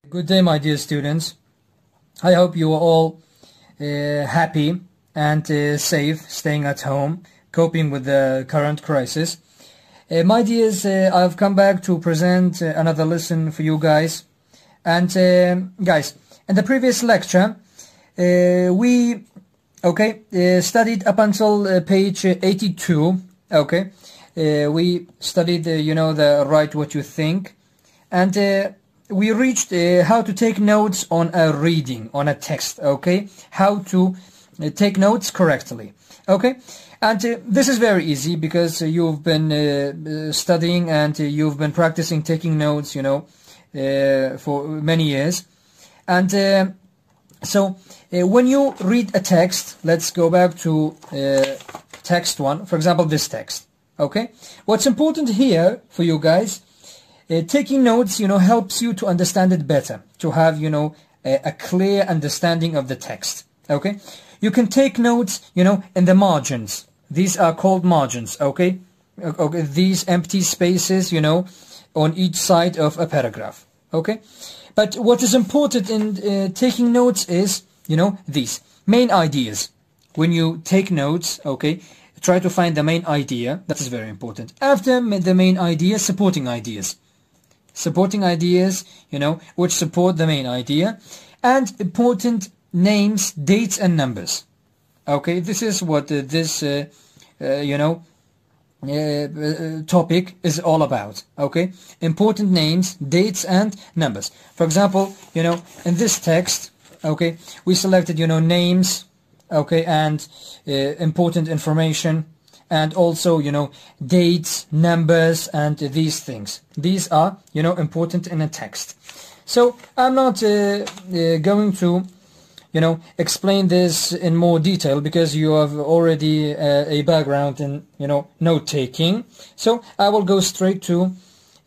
Good day, my dear students. I hope you are all happy and safe, staying at home, coping with the current crisis. My dears, I've come back to present another lesson for you guys. And guys, in the previous lecture, we studied up until page 82. Okay, we studied, the write what you think, and we reached how to take notes on a reading, on a text. Okay, how to take notes correctly. Okay, and this is very easy because you've been studying and you've been practicing taking notes, for many years. And so when you read a text, let's go back to text one, for example, this text. Okay, what's important here for you guys, taking notes, helps you to understand it better, to have, a clear understanding of the text. Okay, you can take notes, in the margins. These are called margins. Okay, these empty spaces, on each side of a paragraph. Okay, but what is important in taking notes is, these main ideas. When you take notes, okay, try to find the main idea. That is very important. After the main idea, supporting ideas. Supporting ideas, which support the main idea. And important names, dates, and numbers. Okay, this is what this, topic is all about. Okay, important names, dates, and numbers. For example, in this text, okay, we selected, names, okay, and important information, and also, dates, numbers, and these things. These are, important in a text. So I'm not going to, explain this in more detail because you have already a background in, note-taking. So I will go straight to,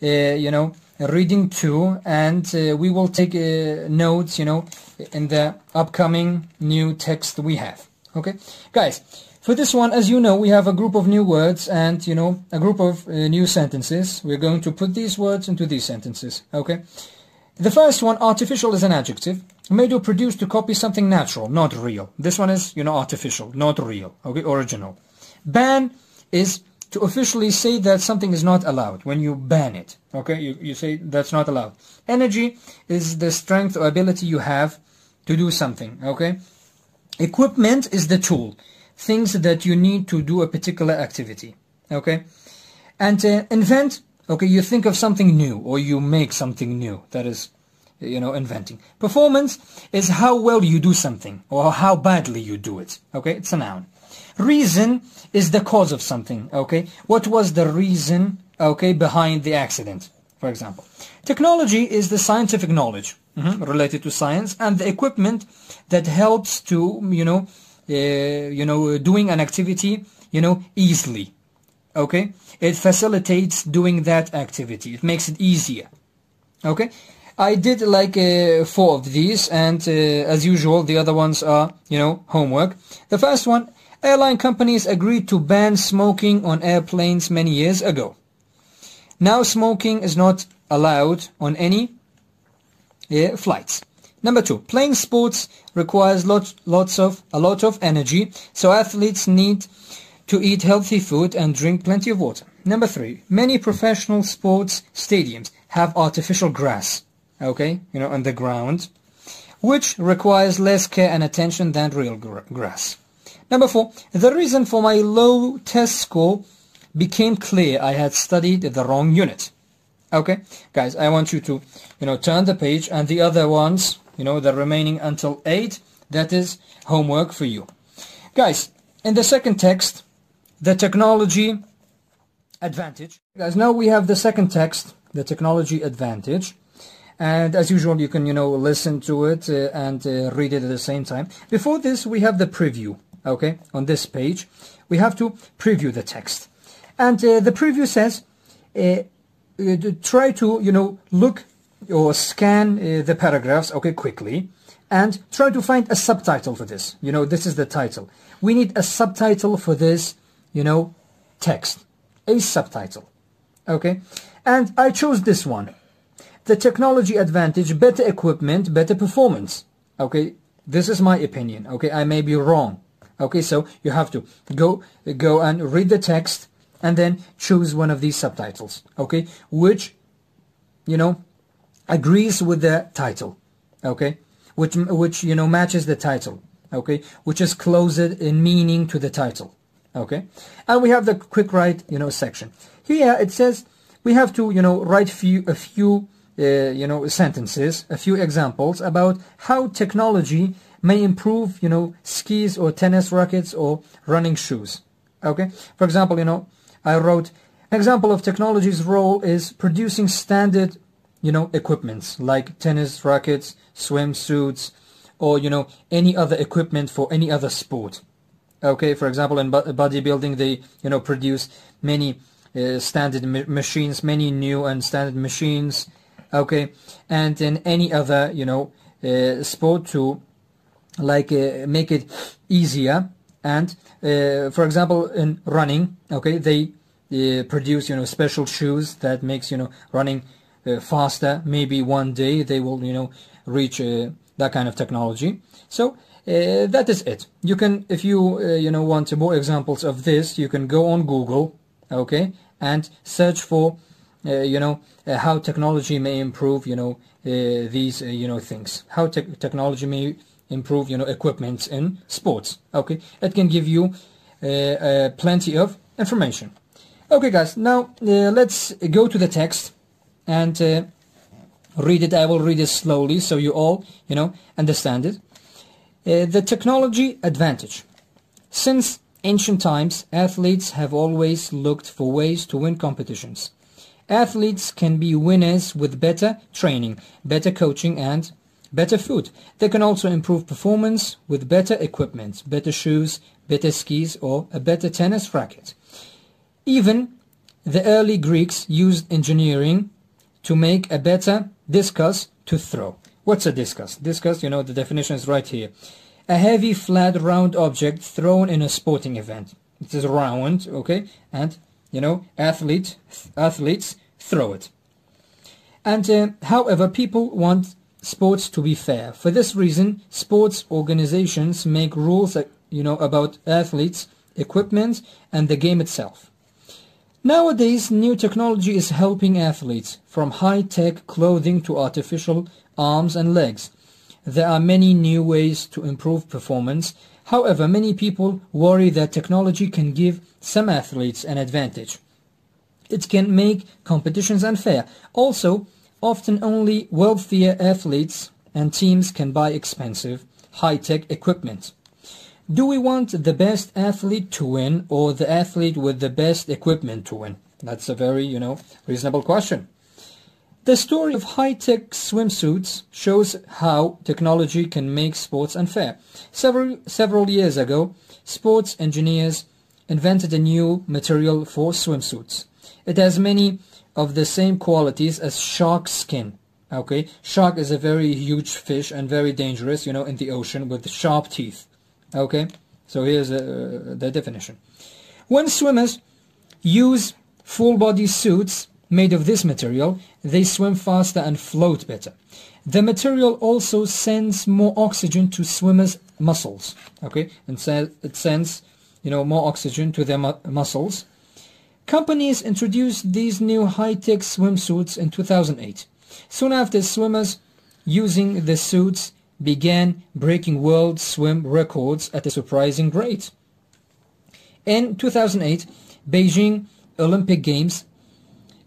reading 2, and we will take notes, in the upcoming new text we have. Okay, guys, for this one, as you know, we have a group of new words and, a group of new sentences. We're going to put these words into these sentences. Okay, the first one, artificial, is an adjective made or produced to copy something natural, not real. This one is, artificial, not real. Okay, original. Ban is to officially say that something is not allowed. When you ban it, okay, you say that's not allowed. Energy is the strength or ability you have to do something. Okay, equipment is the tool, things that you need to do a particular activity. Okay, and invent, okay, you think of something new or you make something new. That is, inventing. Performance is how well you do something or how badly you do it. Okay, it's a noun. Reason is the cause of something. Okay, what was the reason, okay, behind the accident, for example. Technology is the scientific knowledge related to science and the equipment that helps to, doing an activity, easily. Okay, it facilitates doing that activity. It makes it easier. Okay, I did like 4 of these, and as usual, the other ones are, homework. The first one, airline companies agreed to ban smoking on airplanes many years ago. Now smoking is not allowed on any flights. Number 2, playing sports requires a lot of energy, so athletes need to eat healthy food and drink plenty of water. Number 3, many professional sports stadiums have artificial grass, okay, on the ground, which requires less care and attention than real grass. Number 4, the reason for my low test score became clear. I had studied the wrong unit. Okay, guys, I want you to, turn the page, and the other ones, the remaining until 8, that is homework for you. Guys, in the second text, the technology advantage. Guys, now we have the second text, the technology advantage. And as usual, you can, listen to it and read it at the same time. Before this, we have the preview. Okay, on this page, we have to preview the text. And the preview says, try to, look or scan the paragraphs, okay, quickly, and try to find a subtitle for this. This is the title. We need a subtitle for this, text. A subtitle. Okay, and I chose this one. the technology advantage, better equipment, better performance. Okay, this is my opinion. Okay, I may be wrong. Okay, so you have to go and read the text and then choose one of these subtitles. Okay, which, you know, agrees with the title. Okay, which you know, matches the title. Okay, which is closer in meaning to the title. Okay, and we have the quick write, you know, section. Here it says we have to, you know, write a few you know, sentences, a few examples about how technology may improve, you know, skis or tennis rackets or running shoes. Okay, for example, you know, I wrote an example of technology's role is producing standard, you know, equipments like tennis rackets, swimsuits, or, you know, any other equipment for any other sport. Okay, for example, in bodybuilding, they, you know, produce many standard machines, many new and standard machines. Okay, and in any other, you know, sport to, like, make it easier. And for example, in running, okay, they produce, you know, special shoes that makes, you know, running faster. Maybe one day they will, you know, reach that kind of technology. So that is it. You can, if you you know, want more examples of this, you can go on Google, okay, and search for you know, how technology may improve, you know, these you know, things. How technology may improve, you know, equipment in sports. Okay, it can give you plenty of information. Okay, guys, now let's go to the text and read it. I will read it slowly so you all, you know, understand it. The technology advantage. Since ancient times, athletes have always looked for ways to win competitions. Athletes can be winners with better training, better coaching, and better food. They can also improve performance with better equipment, better shoes, better skis, or a better tennis racket. Even the early Greeks used engineering to make a better discus to throw. What's a discus? Discus, you know, the definition is right here. A heavy, flat, round object thrown in a sporting event. It is round, okay, and, you know, athletes throw it. And however, people want sports to be fair. For this reason, sports organizations make rules, you know, about athletes, equipment, and the game itself. Nowadays, new technology is helping athletes, from high-tech clothing to artificial arms and legs. There are many new ways to improve performance. However, many people worry that technology can give some athletes an advantage. It can make competitions unfair. Also, often only wealthier athletes and teams can buy expensive, high-tech equipment. Do we want the best athlete to win or the athlete with the best equipment to win? That's a very, you know, reasonable question. The story of high-tech swimsuits shows how technology can make sports unfair. Several years ago, sports engineers invented a new material for swimsuits. It has many of the same qualities as shark skin. Okay, shark is a very huge fish and very dangerous, you know, in the ocean with sharp teeth. Okay, so here's the definition. When swimmers use full-body suits made of this material, they swim faster and float better. The material also sends more oxygen to swimmers' muscles. Okay, and it sends, you know, more oxygen to their muscles. Companies introduced these new high-tech swimsuits in 2008. Soon after, swimmers using the suits began breaking world swim records at a surprising rate. In 2008, Beijing Olympic Games,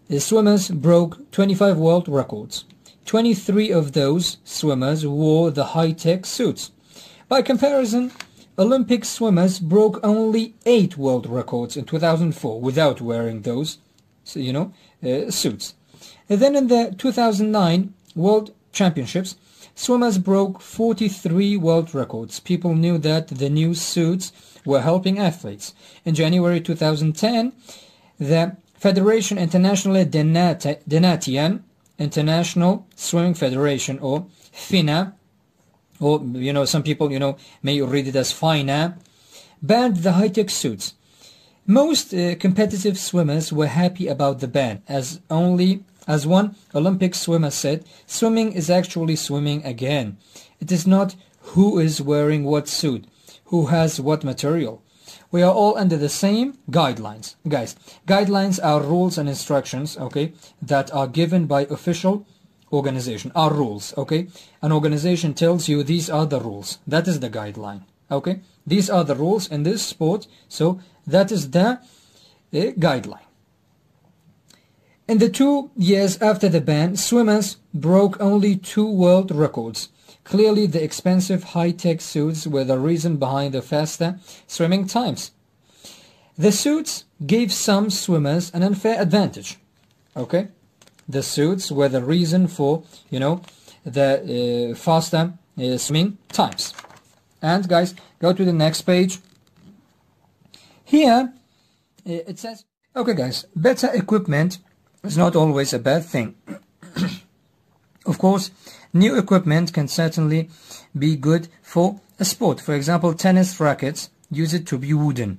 the swimmers broke 25 world records. 23 of those swimmers wore the high-tech suits. By comparison, Olympic swimmers broke only 8 world records in 2004 without wearing those, you know, suits. And then in the 2009 World Championships, swimmers broke 43 world records. People knew that the new suits were helping athletes. In January 2010, the Federation Internationale des Nations, International Swimming Federation, or FINA, or, you know, some people, you know, may read it as FINA, banned the high-tech suits. Most competitive swimmers were happy about the ban, as only As one Olympic swimmer said, swimming is actually swimming again. It is not who is wearing what suit, who has what material. We are all under the same guidelines. Guys, guidelines are rules and instructions, okay, that are given by official organization, are rules, okay? An organization tells you these are the rules. That is the guideline, okay? These are the rules in this sport, so that is the guideline. In the 2 years after the ban, swimmers broke only 2 world records. Clearly, the expensive high-tech suits were the reason behind the faster swimming times. The suits gave some swimmers an unfair advantage. Okay? The suits were the reason for, you know, the faster swimming times. And guys, go to the next page. Here, it says, okay guys, better equipment is not always a bad thing. Of course, new equipment can certainly be good for a sport. For example, tennis rackets used to be wooden.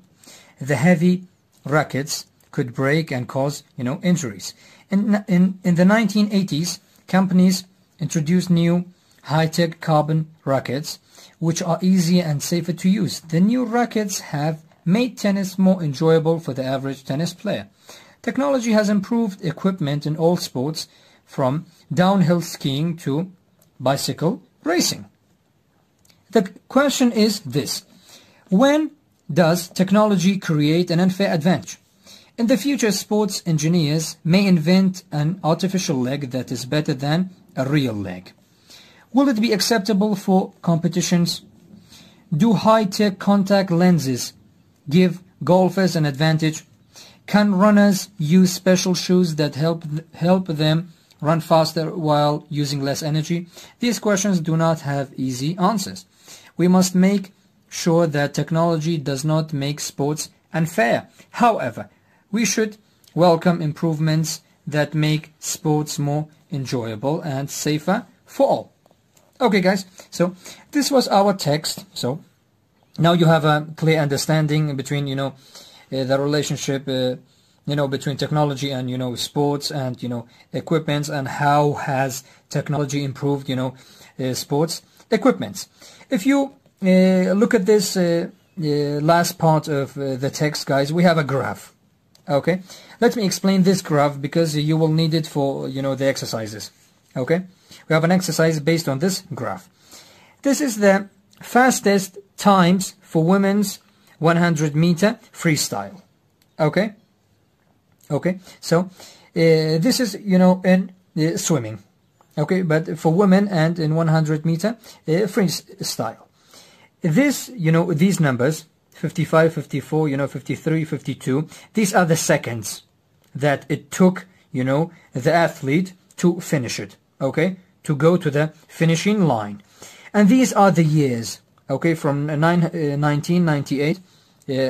The heavy rackets could break and cause, you know, injuries. In the 1980s, companies introduced new high-tech carbon rackets, which are easier and safer to use. The new rackets have made tennis more enjoyable for the average tennis player. Technology has improved equipment in all sports, from downhill skiing to bicycle racing. The question is this: when does technology create an unfair advantage? In the future, sports engineers may invent an artificial leg that is better than a real leg. Will it be acceptable for competitions? Do high-tech contact lenses give golfers an advantage? Can runners use special shoes that help them run faster while using less energy? These questions do not have easy answers. We must make sure that technology does not make sports unfair. However, we should welcome improvements that make sports more enjoyable and safer for all. Okay guys, so this was our text. So now you have a clear understanding between, you know, the relationship, you know, between technology and, you know, sports and, you know, equipments, and how has technology improved, you know, sports equipments. If you look at this last part of the text, guys, we have a graph. Okay, let me explain this graph because you will need it for, you know, the exercises. Okay, we have an exercise based on this graph. This is the fastest times for women's 100-meter freestyle. Okay, so this is, you know, in swimming. Okay, but for women and in 100-meter freestyle. This, you know, these numbers, 55, 54, you know, 53, 52, these are the seconds that it took, you know, the athlete to finish it, okay, to go to the finishing line. And these are the years, okay, from 1998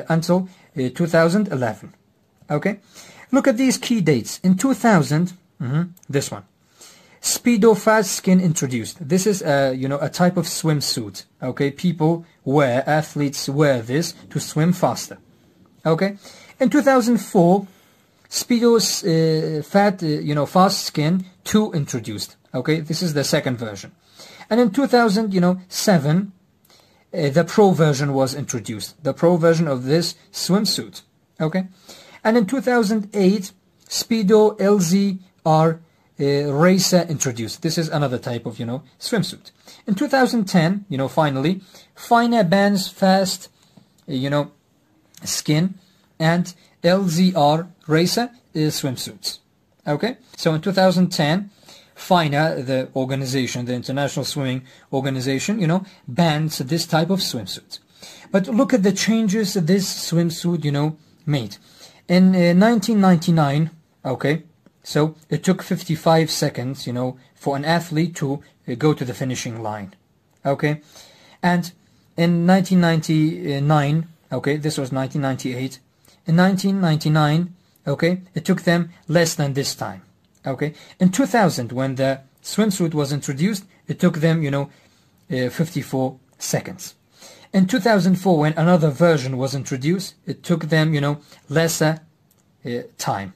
until 2011, okay. Look at these key dates. In 2000, this one, Speedo fast skin introduced. This is you know, a type of swimsuit. Okay, athletes wear this to swim faster. Okay, in 2004, Speedo's fast skin 2 introduced. Okay, this is the second version. And in 2007, the pro version was introduced. The pro version of this swimsuit. Okay, and in 2008, Speedo LZR Racer introduced. This is another type of, you know, swimsuit. In 2010, you know, finally, Finer bans fast, you know, skin and LZR Racer swimsuits. Okay, so in 2010, Finer, the organization, the International Swimming Organization, you know, bans this type of swimsuit. But look at the changes this swimsuit, you know, made. In 1999, okay, so it took 55 seconds, you know, for an athlete to go to the finishing line. Okay, and in 1999, okay, this was 1998. In 1999, okay, it took them less than this time. Okay, in 2000, when the swimsuit was introduced, it took them, you know, 54 seconds. In 2004, when another version was introduced, it took them, you know, lesser time.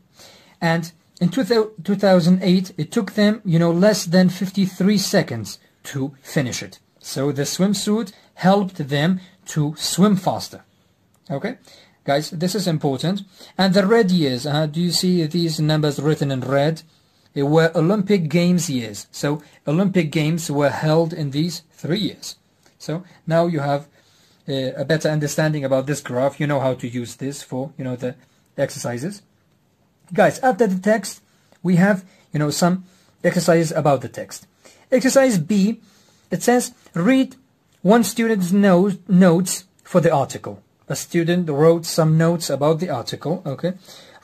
And in 2008, it took them, less than 53 seconds to finish it. So the swimsuit helped them to swim faster. Okay, guys, this is important. And the red years, do you see these numbers written in red? It were Olympic Games years. So Olympic Games were held in these 3 years. So now you have a better understanding about this graph. You know how to use this for, the exercises. Guys, after the text, we have, some exercises about the text. Exercise B, it says, read one student's notes for the article. A student wrote some notes about the article, okay?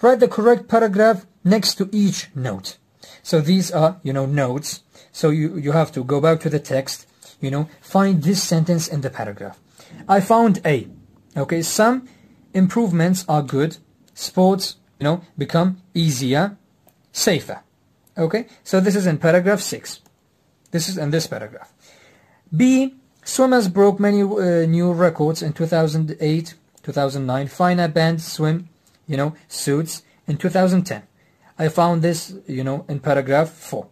Write the correct paragraph next to each note. So these are, notes. So you have to go back to the text, find this sentence in the paragraph. I found A. Okay, some improvements are good. Sports, become easier, safer. Okay, so this is in paragraph 6. This is in this paragraph. B. Swimmers broke many new records in 2008, 2009. Finer band swim, suits in 2010. I found this, in paragraph 4.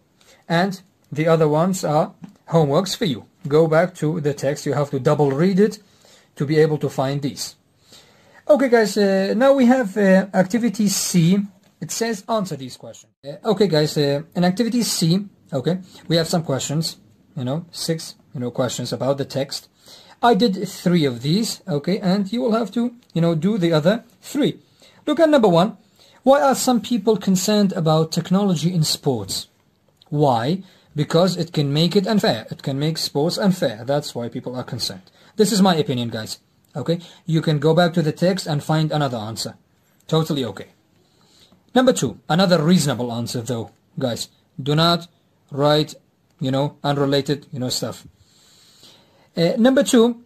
And the other ones are homeworks for you. Go back to the text. You have to double read it to be able to find these. Okay, guys, now we have activity C. It says answer these questions. Okay, guys, in activity C, okay, we have some questions, 6, questions about the text. I did 3 of these, okay, and you will have to, do the other 3. Look at number 1. Why are some people concerned about technology in sports? Why? Because it can make it unfair. It can make sports unfair. That's why people are concerned. This is my opinion, guys. Okay, you can go back to the text and find another answer. Totally okay. Number 2, another reasonable answer though, guys. Do not write, unrelated, stuff. Number 2,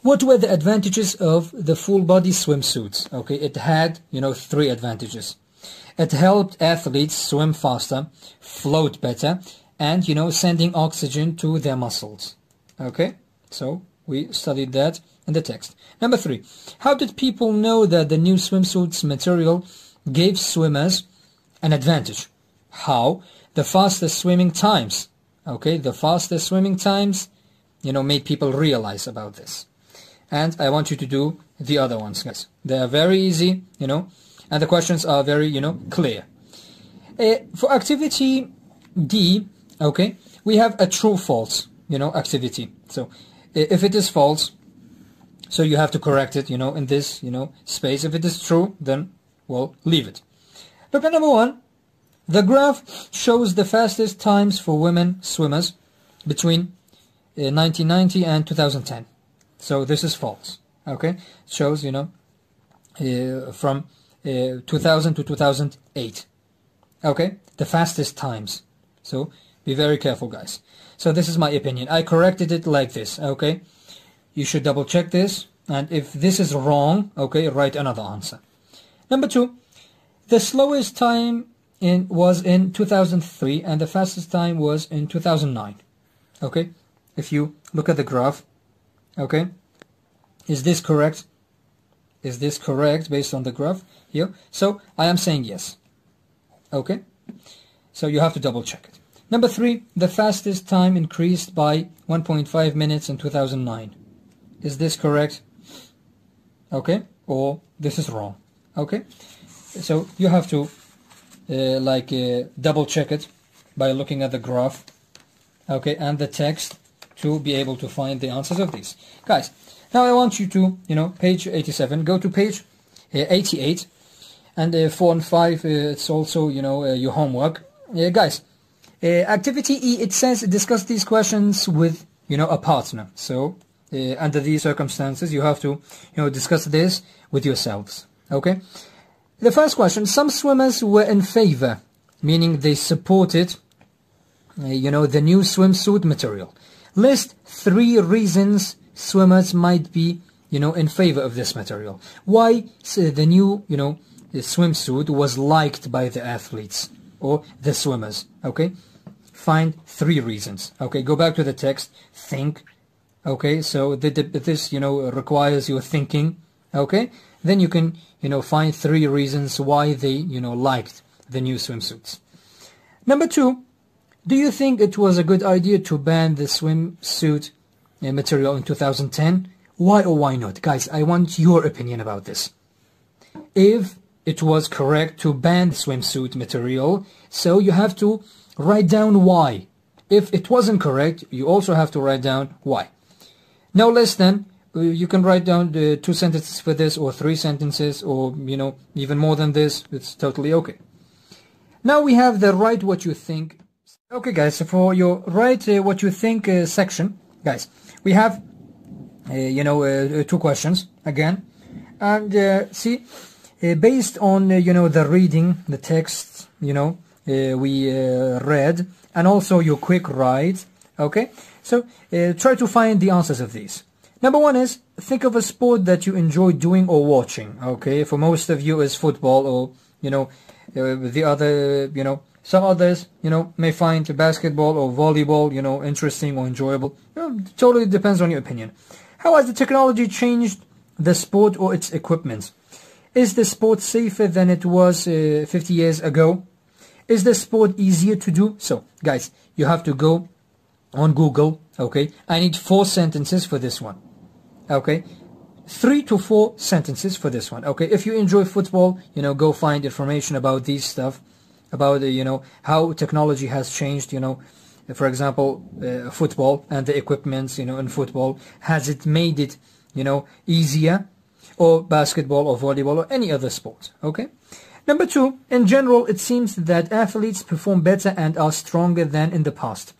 what were the advantages of the full body swimsuits? Okay, it had, 3 advantages. It helped athletes swim faster, float better, and, sending oxygen to their muscles. Okay, so we studied that in the text. Number 3, how did people know that the new swimsuits material gave swimmers an advantage? How? The fastest swimming times. Okay, the fastest swimming times, made people realize about this. And I want you to do the other ones, guys. They are very easy, and the questions are very, clear. For activity D, okay, we have a true-false, activity. So if it is false, so you have to correct it, in this, space. If it is true, then, well, leave it. Look at number 1. The graph shows the fastest times for women swimmers between 1990 and 2010. So this is false. Okay, it shows, from 2000 to 2008. Okay, the fastest times. So be very careful, guys. So this is my opinion. I corrected it like this. Okay, you should double check this, and if this is wrong, okay, write another answer. Number 2, the slowest time was in 2003 and the fastest time was in 2009. Okay, if you look at the graph, okay, is this correct? Is this correct based on the graph here? So I am saying yes. Okay, so you have to double check it. Number 3, the fastest time increased by 1.5 minutes in 2009. Is this correct? Okay, or this is wrong. Okay, so you have to double check it by looking at the graph, okay, and the text to be able to find the answers of these. Guys, now I want you to, page 87, go to page 88, and 4 and 5, it's also, your homework. Guys, activity E, it says discuss these questions with, a partner. So under these circumstances, you have to, discuss this with yourselves. Okay. The first question: some swimmers were in favor, meaning they supported, the new swimsuit material. List 3 reasons swimmers might be, in favor of this material. Why the new, the swimsuit was liked by the athletes or the swimmers. Okay. Find 3 reasons. Okay, go back to the text, think. Okay, so this, requires your thinking. Okay, then you can, find 3 reasons why they, liked the new swimsuits. Number 2, do you think it was a good idea to ban the swimsuit material in 2010? Why or why not? Guys, I want your opinion about this. If it was correct to ban the swimsuit material, so you have to write down why. If it wasn't correct, you also have to write down why. No less than, you can write down 2 sentences for this, or 3 sentences, or, you know, even more than this. It's totally okay. Now we have the write what you think. Okay, guys, so for your write what you think section, guys, we have, 2 questions again. And see, based on, the reading, the text, we read, and also your quick write, okay? So try to find the answers of these. Number 1 is, think of a sport that you enjoy doing or watching, okay? For most of you is football, or, the other, some others, may find basketball or volleyball, interesting or enjoyable. It totally depends on your opinion. How has the technology changed the sport or its equipment? Is the sport safer than it was 50 years ago? Is the sport easier to do? So, guys, you have to go on Google, okay? I need 4 sentences for this one, okay? 3 to 4 sentences for this one, okay? If you enjoy football, go find information about these stuff, about, how technology has changed, for example, football and the equipments, in football. Has it made it, easier? Or basketball or volleyball or any other sport, okay? Number 2, in general, it seems that athletes perform better and are stronger than in the past.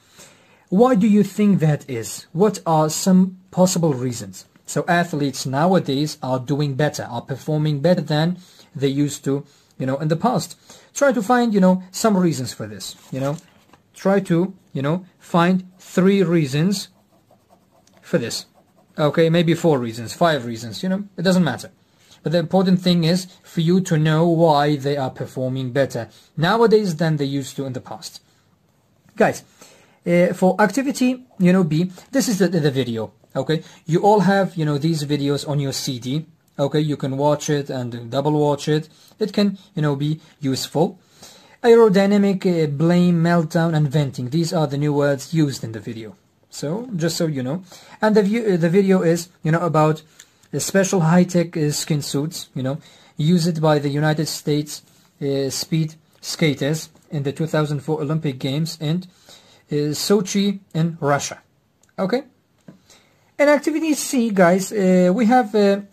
Why do you think that is? What are some possible reasons? So athletes nowadays are doing better, are performing better than they used to, in the past. Try to find, some reasons for this, Try to, find 3 reasons for this. Okay, maybe 4 reasons, 5 reasons, it doesn't matter. But the important thing is for you to know why they are performing better nowadays than they used to in the past. Guys, for activity, B, this is the video, okay? You all have, these videos on your CD, okay? You can watch it and double watch it. It can, be useful. Aerodynamic, blame, meltdown, and venting. These are the new words used in the video. So, just so you know. And the video is, about the special high-tech skin suits, used by the United States speed skaters in the 2004 Olympic Games in Sochi in Russia. Okay? In activity C, guys, we have 2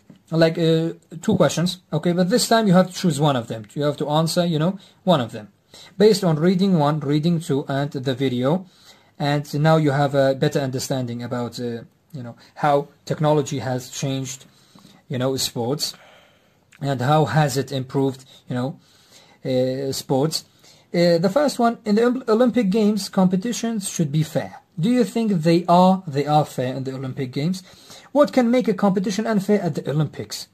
questions, okay? But this time you have to choose one of them. You have to answer, one of them. Based on reading 1, reading 2, and the video. And now you have a better understanding about, how technology has changed, sports, and how has it improved, sports. The first one, in the Olympic Games, competitions should be fair. Do you think they are fair in the Olympic Games? What can make a competition unfair at the Olympics?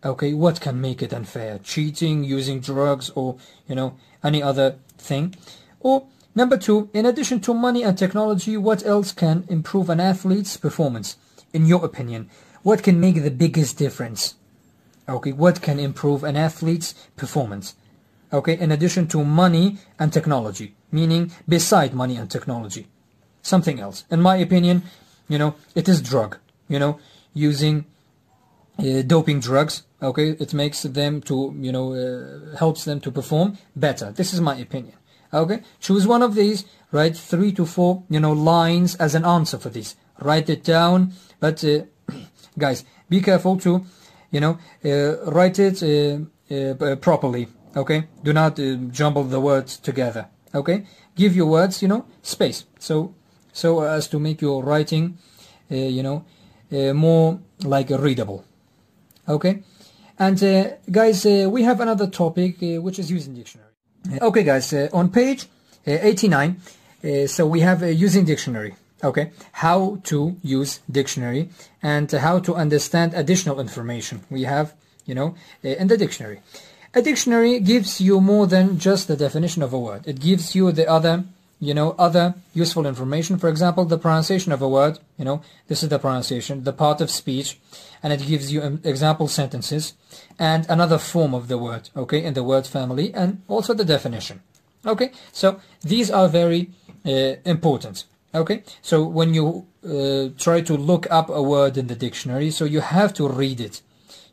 Okay, what can make it unfair? Cheating, using drugs, or, any other thing? Or number 2, in addition to money and technology, what else can improve an athlete's performance? In your opinion, what can make the biggest difference? Okay, what can improve an athlete's performance? Okay, in addition to money and technology, meaning beside money and technology, something else. In my opinion, it is drug, using doping drugs, okay, it makes them to, helps them to perform better. This is my opinion. Okay, choose one of these, write 3 to 4, lines as an answer for this. Write it down, but, guys, be careful to, write it properly, okay? Do not jumble the words together, okay? Give your words, space, so as to make your writing, more like readable, okay? And, guys, we have another topic, which is using dictionary. Okay, guys, on page 89, so we have using dictionary, okay, how to use dictionary and how to understand additional information we have, in the dictionary. A dictionary gives you more than just the definition of a word. It gives you the other, other useful information. For example, the pronunciation of a word, this is the pronunciation, the part of speech, and it gives you example sentences and another form of the word, okay, in the word family, and also the definition. Okay, so these are very important. Okay, so when you try to look up a word in the dictionary, so you have to read it.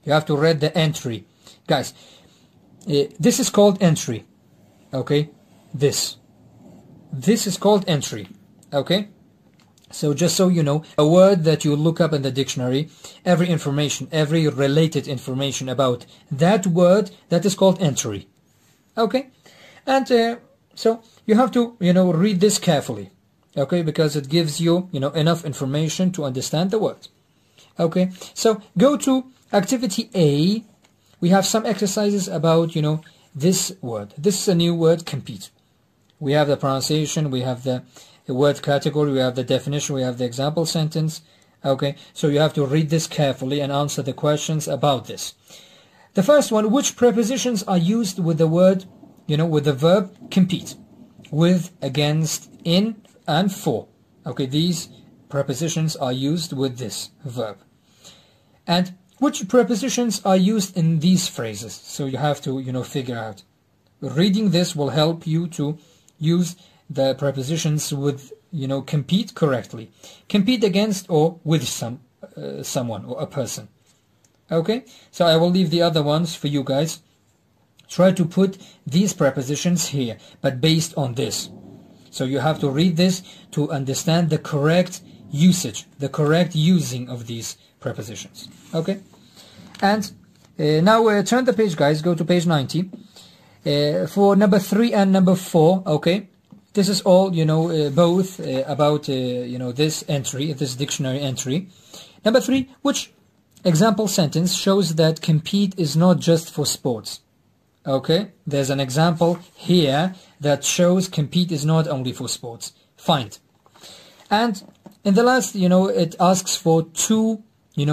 You have to read the entry. Guys, this is called entry. Okay, this is called entry. Okay, so just so you know, a word that you look up in the dictionary, every information, every related information about that word, that is called entry. Okay, and so you have to read this carefully. Okay, because it gives you enough information to understand the word. Okay, so go to activity A. We have some exercises about this word. This is a new word, compete. We have the pronunciation, we have the word category, we have the definition, we have the example sentence. Okay, so you have to read this carefully and answer the questions about this. The first one, which prepositions are used with the word, with the verb compete? With, against, in, and for. Okay, these prepositions are used with this verb. And which prepositions are used in these phrases? So you have to figure out. Reading this will help you to use the prepositions with compete correctly. Compete against or with someone or a person. Okay, so I will leave the other ones for you guys. Try to put these prepositions here, but based on this. So you have to read this to understand the correct usage, the correct using of these prepositions. Okay, and now turn the page, guys. Go to page 90 for number 3 and number 4. Okay, this is all both about this entry, this dictionary entry. Number 3, which example sentence shows that compete is not just for sports? Okay, there's an example here that shows compete is not only for sports. Find. And in the last, it asks for 2,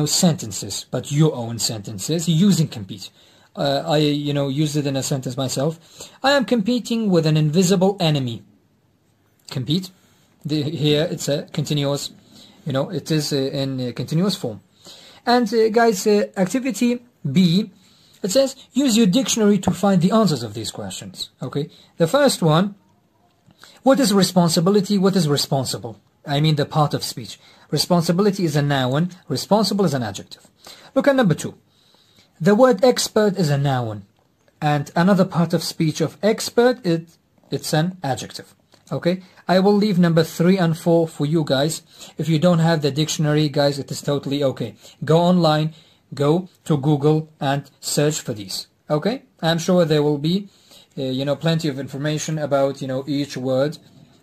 sentences, but your own sentences using compete. I, used it in a sentence myself. I am competing with an invisible enemy. Compete. Here it's a continuous, it is in a continuous form. And guys, activity B, it says, use your dictionary to find the answers of these questions. Okay, the first one, what is responsibility? What is responsible? I mean the part of speech. Responsibility is a noun, responsible is an adjective. Look at number 2. The word expert is a noun, and another part of speech of expert, it's an adjective. Okay, I will leave number 3 and 4 for you guys. If you don't have the dictionary, guys, it is totally okay. Go online, go to Google and search for these. Okay, I'm sure there will be plenty of information about each word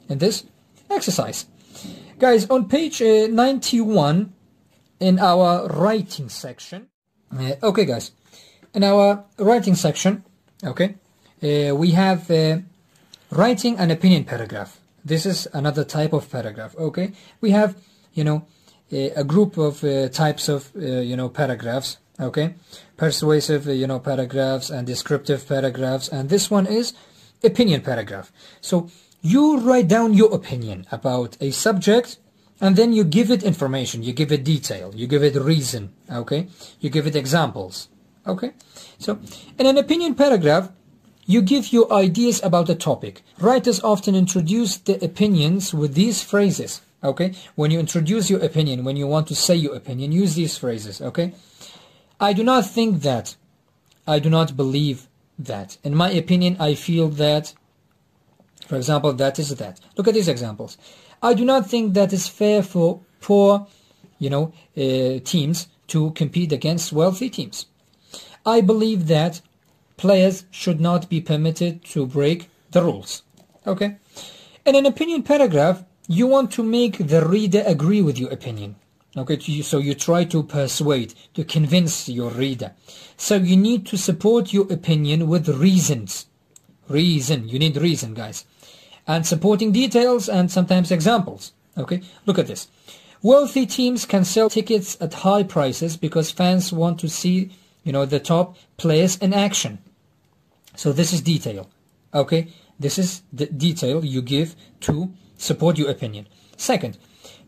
in this exercise. Guys, on page 91 in our writing section, okay guys, in our writing section, okay, we have writing an opinion paragraph. This is another type of paragraph. Okay, we have a group of types of paragraphs. Okay, persuasive paragraphs and descriptive paragraphs, and this one is opinion paragraph. So you write down your opinion about a subject, and then you give it information, you give it detail, you give it reason. Okay, you give it examples. Okay, so in an opinion paragraph, you give your ideas about a topic. Writers often introduce the opinions with these phrases. Okay, when you introduce your opinion, when you want to say your opinion, use these phrases. Okay, I do not think that. I do not believe that. In my opinion, I feel that. For example, that is that. Look at these examples. I do not think that it's fair for poor, teams to compete against wealthy teams. I believe that players should not be permitted to break the rules. Okay? In an opinion paragraph, you want to make the reader agree with your opinion. Okay, so you try to persuade, to convince your reader. So you need to support your opinion with reasons. Reason, you need reason, guys. And supporting details and sometimes examples. Okay, look at this. Wealthy teams can sell tickets at high prices because fans want to see, the top players in action. So this is detail. Okay, this is the detail you give to support your opinion. Second,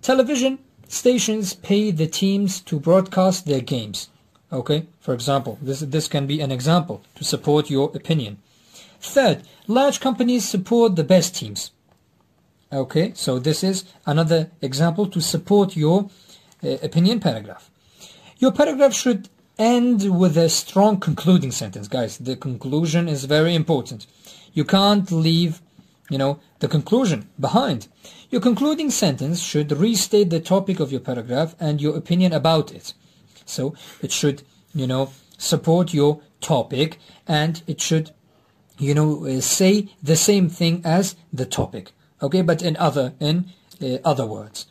television stations pay the teams to broadcast their games. Okay, for example, this can be an example to support your opinion. Third, large companies support the best teams. Okay, so this is another example to support your opinion paragraph. Your paragraph should end with a strong concluding sentence, guys. The conclusion is very important. You can't leave, the conclusion behind. Your concluding sentence should restate the topic of your paragraph and your opinion about it. So it should, support your topic, and it should, say the same thing as the topic. Okay, but in other words.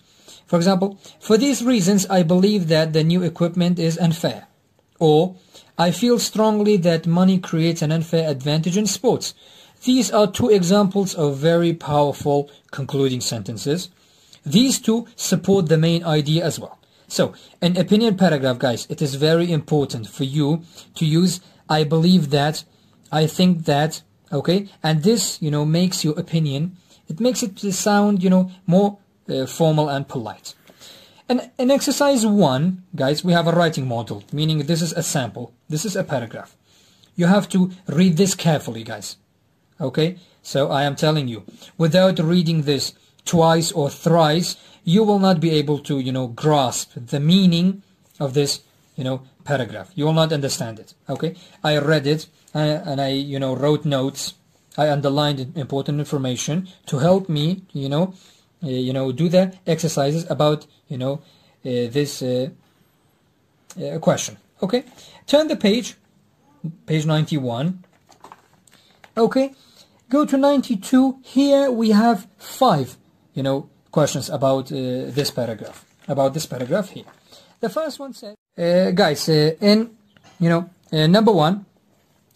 For example, for these reasons, I believe that the new equipment is unfair. Or, I feel strongly that money creates an unfair advantage in sports. These are two examples of very powerful concluding sentences. These two support the main idea as well. So, an opinion paragraph, guys, it is very important for you to use I believe that, I think that, okay? And this, makes your opinion, it makes it sound, more formal and polite. And in exercise 1, guys, we have a writing model, meaning this is a sample. This is a paragraph. You have to read this carefully, guys. Okay? So I am telling you, without reading this twice or thrice, you will not be able to, grasp the meaning of this, paragraph. You will not understand it. Okay? I read it and I, wrote notes. I underlined important information to help me, do the exercises about, this question. Okay? Turn the page 91. Okay? Go to 92. Here we have 5, questions about this paragraph. About this paragraph here. The first one says, guys, in, number 1,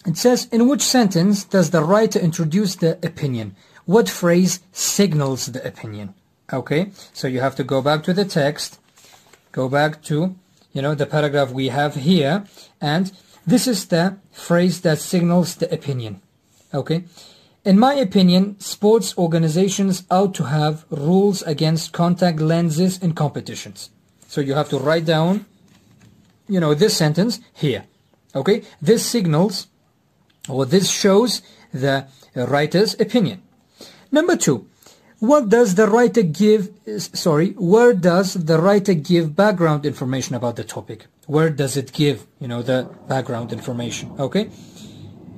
it says, in which sentence does the writer introduce the opinion? What phrase signals the opinion? Okay, so you have to go back to the text, go back to, the paragraph we have here, and this is the phrase that signals the opinion. Okay, in my opinion, sports organizations ought to have rules against contact lenses in competitions. So you have to write down, this sentence here. Okay, this signals, or this shows the writer's opinion. Number 2, what does the writer give, where does the writer give background information about the topic? Where does it give, the background information? Okay?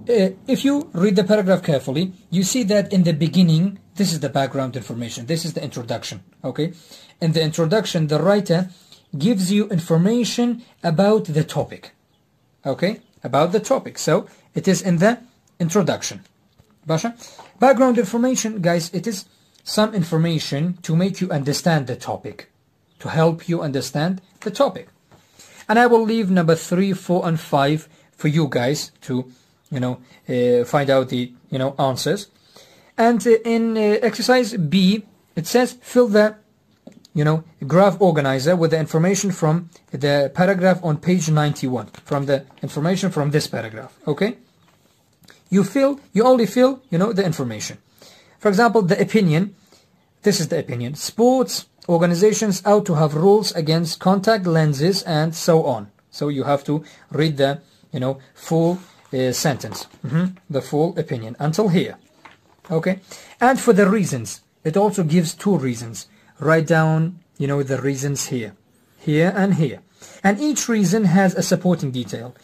If you read the paragraph carefully, you see that in the beginning, this is the background information. This is the introduction. Okay? In the introduction, the writer gives you information about the topic. Okay? About the topic. So, it is in the introduction. Basha? Background information, guys, it is some information to make you understand the topic, to help you understand the topic. And I will leave number 3, 4, and 5 for you guys to, find out the, answers. And in exercise B, it says fill the, graph organizer with the information from the paragraph on page 91, from the information from this paragraph. Okay? You only fill, the information. For example, the opinion, this is the opinion. Sports organizations ought to have rules against contact lenses and so on. So you have to read the, full sentence, the full opinion until here. Okay? And for the reasons, it also gives 2 reasons. Write down, the reasons here, here and here. And each reason has a supporting detail.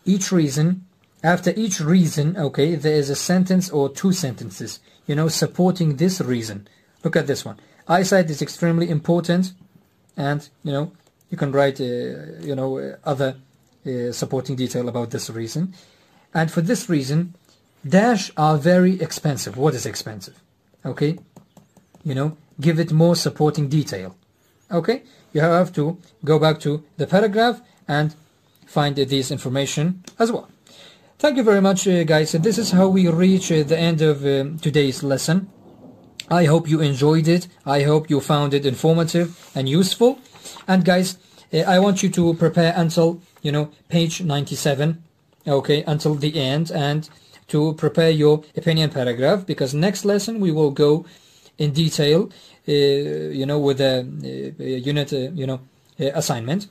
Each reason, after each reason, okay, there is a sentence or 2 sentences, supporting this reason. Look at this one. Eyesight is extremely important, and, you can write, other supporting detail about this reason. And for this reason, dash are very expensive. What is expensive? Okay? Give it more supporting detail. Okay? You have to go back to the paragraph and find this information as well. Thank you very much, guys. This is how we reach the end of today's lesson. I hope you enjoyed it. I hope you found it informative and useful. And guys, I want you to prepare until, page 97, okay, until the end, and to prepare your opinion paragraph, because next lesson we will go in detail, with the unit, assignment,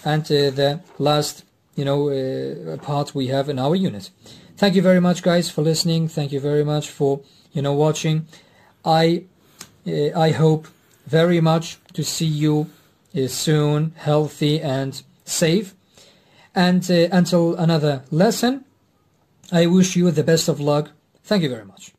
and the last, part we have in our unit. Thank you very much, guys, for listening. Thank you very much for, watching. I hope very much to see you soon, healthy and safe. And until another lesson, I wish you the best of luck. Thank you very much.